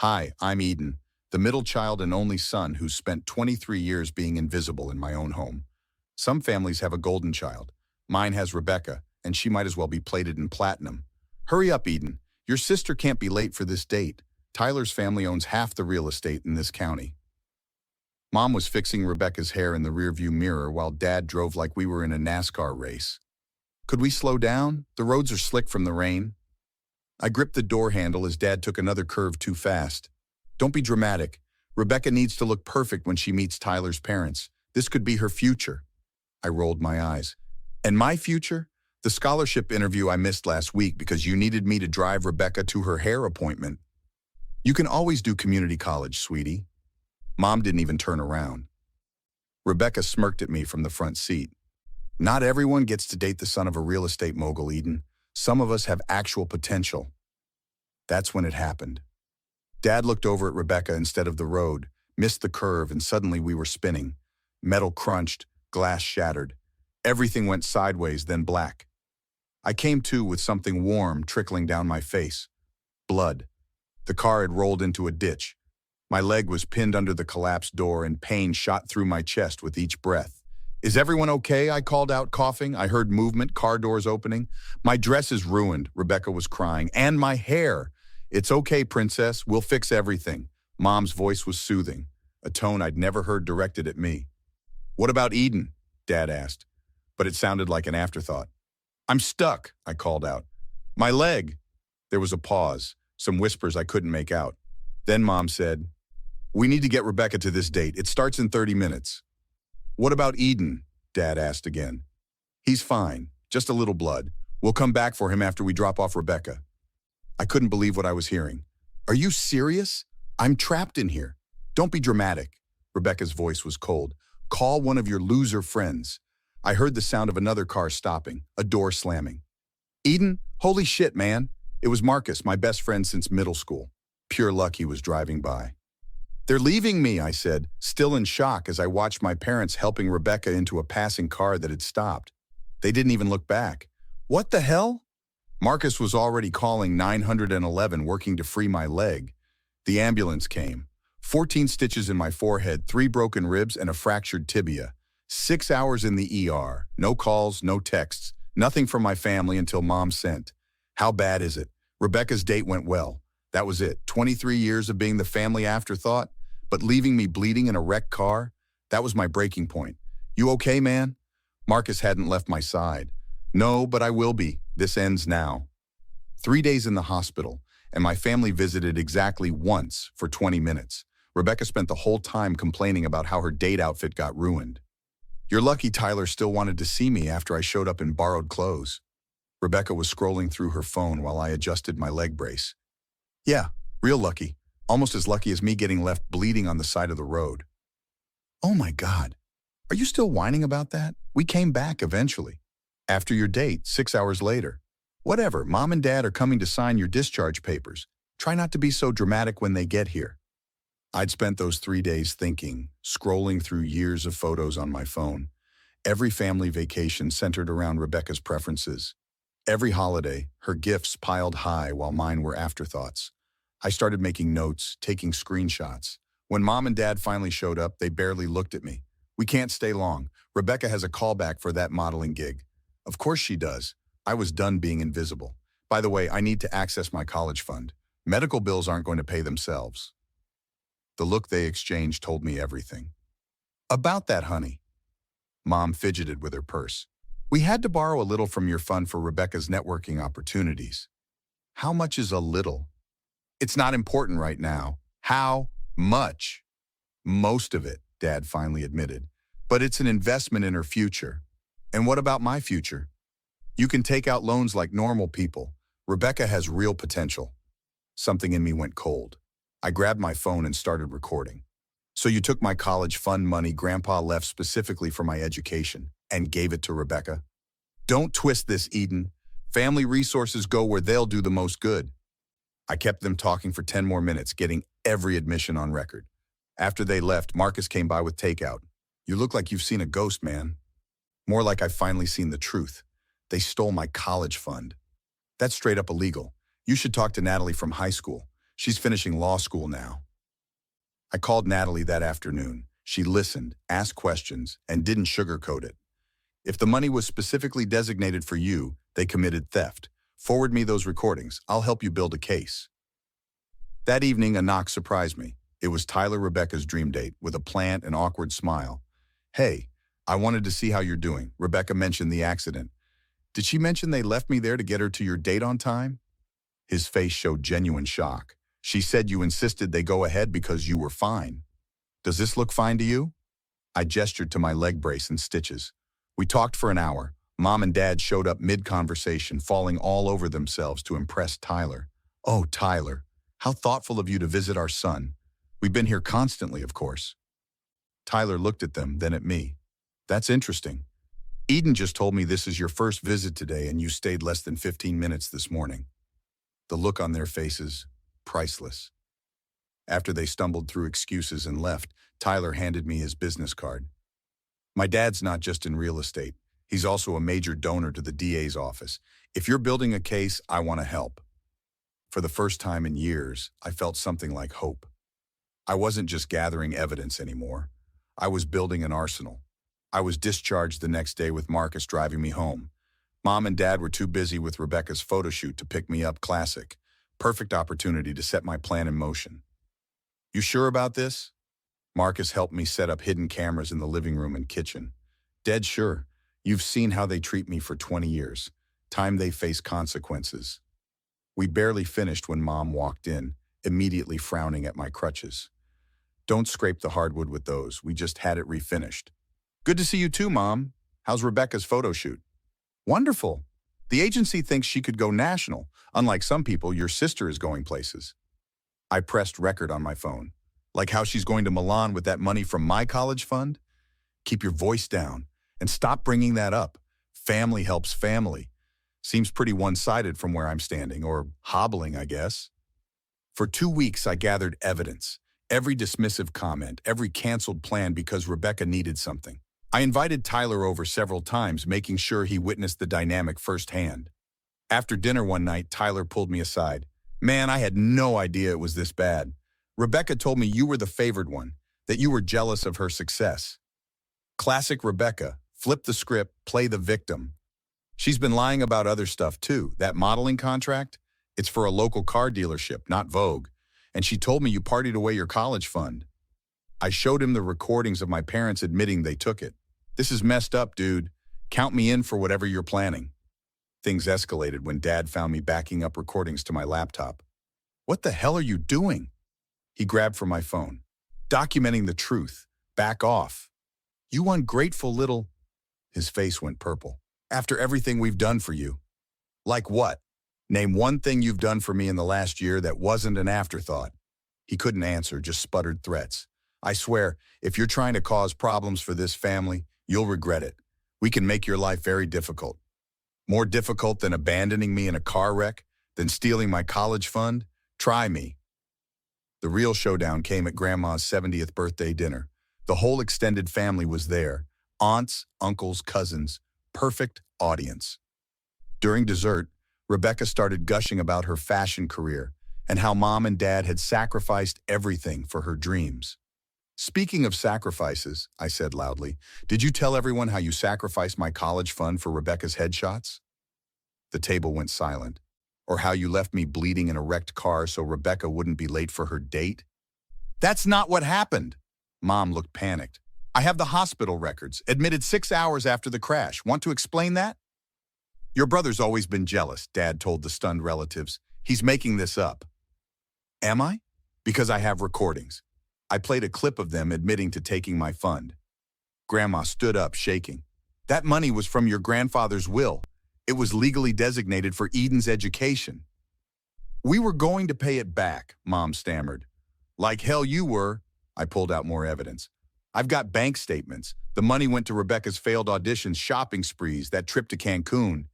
Hi, I'm Eden, the middle child and only son who's spent 23 years being invisible in my own home. Some families have a golden child. Mine has Rebecca, and she might as well be plated in platinum. Hurry up, Eden. Your sister can't be late for this date. Tyler's family owns half the real estate in this county. Mom was fixing Rebecca's hair in the rearview mirror while Dad drove like we were in a NASCAR race. Could we slow down? The roads are slick from the rain. I gripped the door handle as Dad took another curve too fast. Don't be dramatic. Rebecca needs to look perfect when she meets Tyler's parents. This could be her future. I rolled my eyes. And my future? The scholarship interview I missed last week because you needed me to drive Rebecca to her hair appointment. You can always do community college, sweetie. Mom didn't even turn around. Rebecca smirked at me from the front seat. Not everyone gets to date the son of a real estate mogul, Eden. Some of us have actual potential. That's when it happened. Dad looked over at Rebecca instead of the road, missed the curve, and suddenly we were spinning. Metal crunched, glass shattered. Everything went sideways, then black. I came to with something warm trickling down my face. Blood. The car had rolled into a ditch. My leg was pinned under the collapsed door and pain shot through my chest with each breath. Is everyone okay? I called out, coughing. I heard movement, car doors opening. My dress is ruined, Rebecca was crying. And my hair. It's okay, princess. We'll fix everything. Mom's voice was soothing, a tone I'd never heard directed at me. What about Eden? Dad asked, but it sounded like an afterthought. I'm stuck, I called out. My leg. There was a pause, some whispers I couldn't make out. Then Mom said, we need to get Rebecca to this date. It starts in 30 minutes. What about Eden? Dad asked again. He's fine, just a little blood. We'll come back for him after we drop off Rebecca. I couldn't believe what I was hearing. Are you serious? I'm trapped in here. Don't be dramatic. Rebecca's voice was cold. Call one of your loser friends. I heard the sound of another car stopping, a door slamming. Eden, holy shit, man. It was Marcus, my best friend since middle school. Pure luck he was driving by. They're leaving me, I said, still in shock as I watched my parents helping Rebecca into a passing car that had stopped. They didn't even look back. What the hell? Marcus was already calling 911, working to free my leg. The ambulance came. 14 stitches in my forehead, 3 broken ribs, and a fractured tibia. 6 hours in the ER. No calls, no texts. Nothing from my family until Mom sent. How bad is it? Rebecca's date went well. That was it. 23 years of being the family afterthought, but leaving me bleeding in a wrecked car? That was my breaking point. You okay, man? Marcus hadn't left my side. No, but I will be. This ends now. 3 days in the hospital, and my family visited exactly once for 20 minutes. Rebecca spent the whole time complaining about how her date outfit got ruined. You're lucky Tyler still wanted to see me after I showed up in borrowed clothes. Rebecca was scrolling through her phone while I adjusted my leg brace. Yeah, real lucky. Almost as lucky as me getting left bleeding on the side of the road. Oh my God. Are you still whining about that? We came back eventually. After your date, 6 hours later. Whatever, Mom and Dad are coming to sign your discharge papers. Try not to be so dramatic when they get here. I'd spent those 3 days thinking, scrolling through years of photos on my phone. Every family vacation centered around Rebecca's preferences. Every holiday, her gifts piled high while mine were afterthoughts. I started making notes, taking screenshots. When Mom and Dad finally showed up, they barely looked at me. We can't stay long. Rebecca has a callback for that modeling gig. Of course she does. I was done being invisible. By the way, I need to access my college fund. Medical bills aren't going to pay themselves. The look they exchanged told me everything. About that, honey. Mom fidgeted with her purse. We had to borrow a little from your fund for Rebecca's networking opportunities. How much is a little? It's not important right now. How much? Most of it, Dad finally admitted. But it's an investment in her future. And what about my future? You can take out loans like normal people. Rebecca has real potential. Something in me went cold. I grabbed my phone and started recording. So you took my college fund money Grandpa left specifically for my education and gave it to Rebecca? Don't twist this, Eden. Family resources go where they'll do the most good. I kept them talking for 10 more minutes, getting every admission on record. After they left, Marcus came by with takeout. You look like you've seen a ghost, man. More like I've finally seen the truth. They stole my college fund. That's straight up illegal. You should talk to Natalie from high school. She's finishing law school now. I called Natalie that afternoon. She listened, asked questions, and didn't sugarcoat it. If the money was specifically designated for you, they committed theft. Forward me those recordings. I'll help you build a case. That evening, a knock surprised me. It was Tyler Rebecca's dream date, with a plant and awkward smile. Hey, I wanted to see how you're doing. Rebecca mentioned the accident. Did she mention they left me there to get her to your date on time? His face showed genuine shock. She said you insisted they go ahead because you were fine. Does this look fine to you? I gestured to my leg brace and stitches. We talked for an hour. Mom and Dad showed up mid-conversation, falling all over themselves to impress Tyler. Oh, Tyler, how thoughtful of you to visit our son. We've been here constantly, of course. Tyler looked at them, then at me. That's interesting. Eden just told me this is your first visit today and you stayed less than 15 minutes this morning. The look on their faces, priceless. After they stumbled through excuses and left, Tyler handed me his business card. My dad's not just in real estate. He's also a major donor to the DA's office. If you're building a case, I want to help. For the first time in years, I felt something like hope. I wasn't just gathering evidence anymore. I was building an arsenal. I was discharged the next day with Marcus driving me home. Mom and Dad were too busy with Rebecca's photo shoot to pick me up. Classic. Perfect opportunity to set my plan in motion. You sure about this? Marcus helped me set up hidden cameras in the living room and kitchen. Dead sure. You've seen how they treat me for 20 years. Time they face consequences. We barely finished when Mom walked in, immediately frowning at my crutches. Don't scrape the hardwood with those. We just had it refinished. Good to see you too, Mom. How's Rebecca's photo shoot? Wonderful. The agency thinks she could go national. Unlike some people, your sister is going places. I pressed record on my phone. Like how she's going to Milan with that money from my college fund? Keep your voice down and stop bringing that up. Family helps family. Seems pretty one-sided from where I'm standing, or hobbling, I guess. For 2 weeks, I gathered evidence. Every dismissive comment, every canceled plan because Rebecca needed something. I invited Tyler over several times, making sure he witnessed the dynamic firsthand. After dinner one night, Tyler pulled me aside. Man, I had no idea it was this bad. Rebecca told me you were the favored one, that you were jealous of her success. Classic Rebecca. Flip the script, play the victim. She's been lying about other stuff too. That modeling contract? It's for a local car dealership, not Vogue. And she told me you partied away your college fund. I showed him the recordings of my parents admitting they took it. This is messed up, dude. Count me in for whatever you're planning. Things escalated when Dad found me backing up recordings to my laptop. What the hell are you doing? He grabbed for my phone. Documenting the truth. Back off. You ungrateful little... His face went purple. After everything we've done for you. Like what? Name one thing you've done for me in the last year that wasn't an afterthought. He couldn't answer, just sputtered threats. I swear, if you're trying to cause problems for this family, you'll regret it. We can make your life very difficult. More difficult than abandoning me in a car wreck, than stealing my college fund? Try me. The real showdown came at Grandma's 70th birthday dinner. The whole extended family was there. Aunts, uncles, cousins. Perfect audience. During dessert, Rebecca started gushing about her fashion career and how Mom and Dad had sacrificed everything for her dreams. Speaking of sacrifices, I said loudly, did you tell everyone how you sacrificed my college fund for Rebecca's headshots? The table went silent. Or how you left me bleeding in a wrecked car so Rebecca wouldn't be late for her date? That's not what happened. Mom looked panicked. I have the hospital records, admitted 6 hours after the crash. Want to explain that? Your brother's always been jealous, Dad told the stunned relatives. He's making this up. Am I? Because I have recordings. I played a clip of them admitting to taking my fund. Grandma stood up, shaking. That money was from your grandfather's will. It was legally designated for Eden's education. We were going to pay it back, Mom stammered. Like hell you were. I pulled out more evidence. I've got bank statements. The money went to Rebecca's failed auditions, shopping sprees, that trip to Cancun.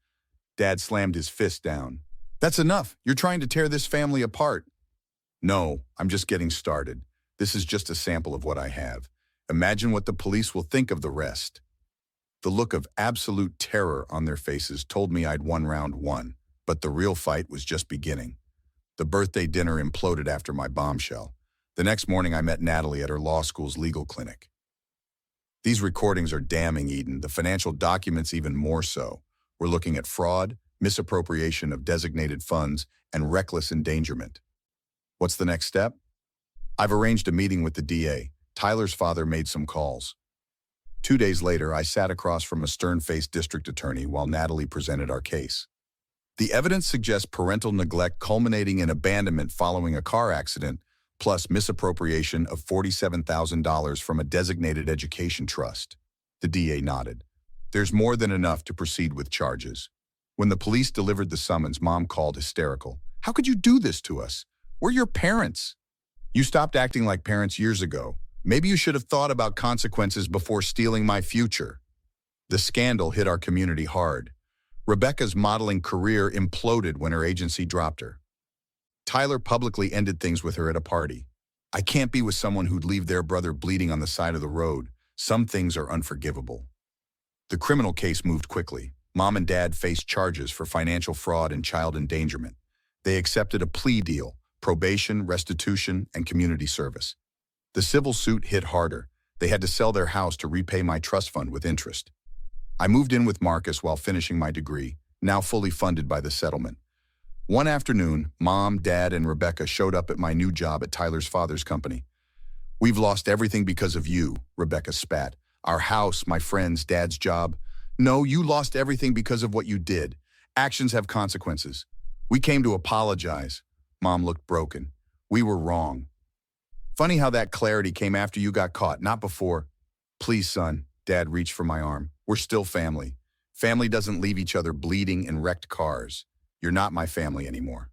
Dad slammed his fist down. That's enough. You're trying to tear this family apart. No, I'm just getting started. This is just a sample of what I have. Imagine what the police will think of the rest. The look of absolute terror on their faces told me I'd won round one, but the real fight was just beginning. The birthday dinner imploded after my bombshell. The next morning, I met Natalie at her law school's legal clinic. These recordings are damning, Eden. The financial documents even more so. We're looking at fraud, misappropriation of designated funds, and reckless endangerment. What's the next step? I've arranged a meeting with the DA. Tyler's father made some calls. 2 days later, I sat across from a stern-faced district attorney while Natalie presented our case. The evidence suggests parental neglect culminating in abandonment following a car accident, plus misappropriation of $47,000 from a designated education trust. The DA nodded. There's more than enough to proceed with charges. When the police delivered the summons, Mom called hysterical. How could you do this to us? We're your parents. You stopped acting like parents years ago. Maybe you should have thought about consequences before stealing my future. The scandal hit our community hard. Rebecca's modeling career imploded when her agency dropped her. Tyler publicly ended things with her at a party. I can't be with someone who'd leave their brother bleeding on the side of the road. Some things are unforgivable. The criminal case moved quickly. Mom and Dad faced charges for financial fraud and child endangerment. They accepted a plea deal, probation, restitution, and community service. The civil suit hit harder. They had to sell their house to repay my trust fund with interest. I moved in with Marcus while finishing my degree, now fully funded by the settlement. One afternoon, Mom, Dad, and Rebecca showed up at my new job at Tyler's father's company. We've lost everything because of you, Rebecca spat. Our house, my friends, Dad's job. No, you lost everything because of what you did. Actions have consequences. We came to apologize. Mom looked broken. We were wrong. Funny how that clarity came after you got caught, not before. Please, son, Dad reached for my arm. We're still family. Family doesn't leave each other bleeding in wrecked cars. You're not my family anymore.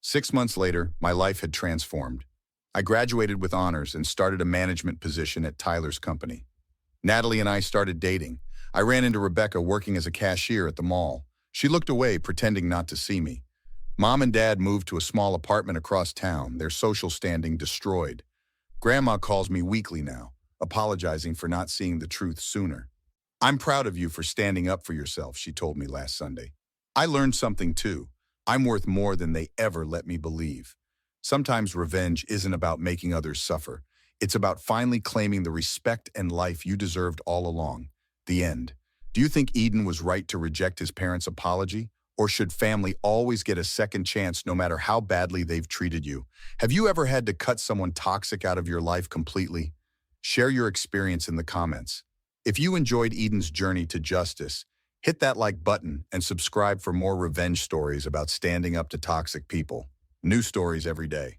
6 months later, my life had transformed. I graduated with honors and started a management position at Tyler's company. Natalie and I started dating. I ran into Rebecca working as a cashier at the mall. She looked away, pretending not to see me. Mom and Dad moved to a small apartment across town, their social standing destroyed. Grandma calls me weekly now, apologizing for not seeing the truth sooner. I'm proud of you for standing up for yourself, she told me last Sunday. I learned something too. I'm worth more than they ever let me believe. Sometimes revenge isn't about making others suffer. It's about finally claiming the respect and life you deserved all along. The end. Do you think Eden was right to reject his parents' apology? Or should family always get a second chance no matter how badly they've treated you? Have you ever had to cut someone toxic out of your life completely? Share your experience in the comments. If you enjoyed Eden's journey to justice, hit that like button and subscribe for more revenge stories about standing up to toxic people. New stories every day.